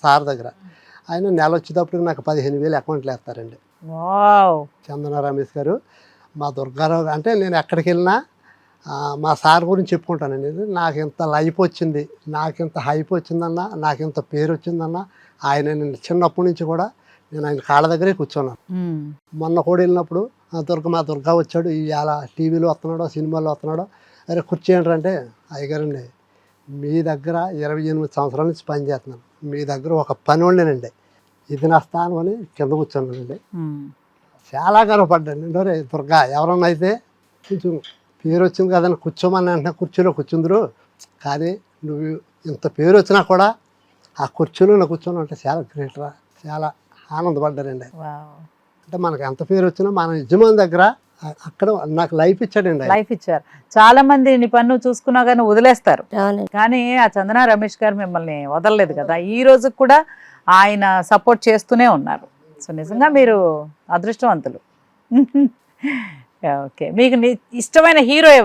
Sir దగ్గర. ఆయన నెల వచ్చేటప్పటికి నాకు 15,000 అకౌంట్లో వేస్తారండి. వావ్. చందన రమేష్ గారు. మా దుర్గారావు అంటే నేను ఎక్కడికి వెళ్ళినా మా సార్ గురించి చెప్పుకుంటానండి. నాకు ఇంత లైఫ్ వచ్చింది, నాకు ఇంత హైప్ వచ్చిందన్న, నాకు ఇంత పేరు వచ్చిందన్న, ఆయన నేను చిన్నప్పటి నుంచి కూడా నేను ఆయన కాళ్ళ దగ్గరే కూర్చున్నాను. మొన్న కూడా వెళ్ళినప్పుడు మా దుర్గా వచ్చాడు, ఇవాళ టీవీలో వస్తున్నాడో సినిమాలో వస్తున్నాడో, అరే కుర్చీ ఏంటంటే, అయ్యగారండి మీ దగ్గర 28 సంవత్సరాల నుంచి పని చేస్తున్నాను, మీ దగ్గర ఒక పని ఉండేనండి, ఇది నా స్థానం అని కింద కూర్చున్నానండి. చాలా గర్వపడ్డాను. రే దుర్గా, ఎవరన్నా అయితే కొంచెం పేరు వచ్చింది కదని కూర్చోమని వెంటనే కుర్చీలో కూర్చుందరు, కానీ నువ్వు ఇంత పేరు వచ్చినా కూడా ఆ కుర్చీలో నా కూర్చొని అంటే చాలా గ్రేట్ రా, చాలా ఆనందపడ్డారండి. అంటే మనకు ఎంత పేరు వచ్చినా మన యజమాని దగ్గర అక్కడ నాకు లైఫ్ ఇచ్చాడండి. లైఫ్ ఇచ్చారు. చాలా మంది నీ పన్ను చూసుకున్నా కానీ వదిలేస్తారు, కానీ ఆ చందన రమేష్ గారు మిమ్మల్ని వదలలేదు కదా, ఈ రోజు కూడా ఆయన సపోర్ట్ చేస్తూనే ఉన్నారు. సో నిజంగా మీరు అదృష్టవంతులు. ఓకే, మీకు ఇష్టమైన హీరో ఎవరు?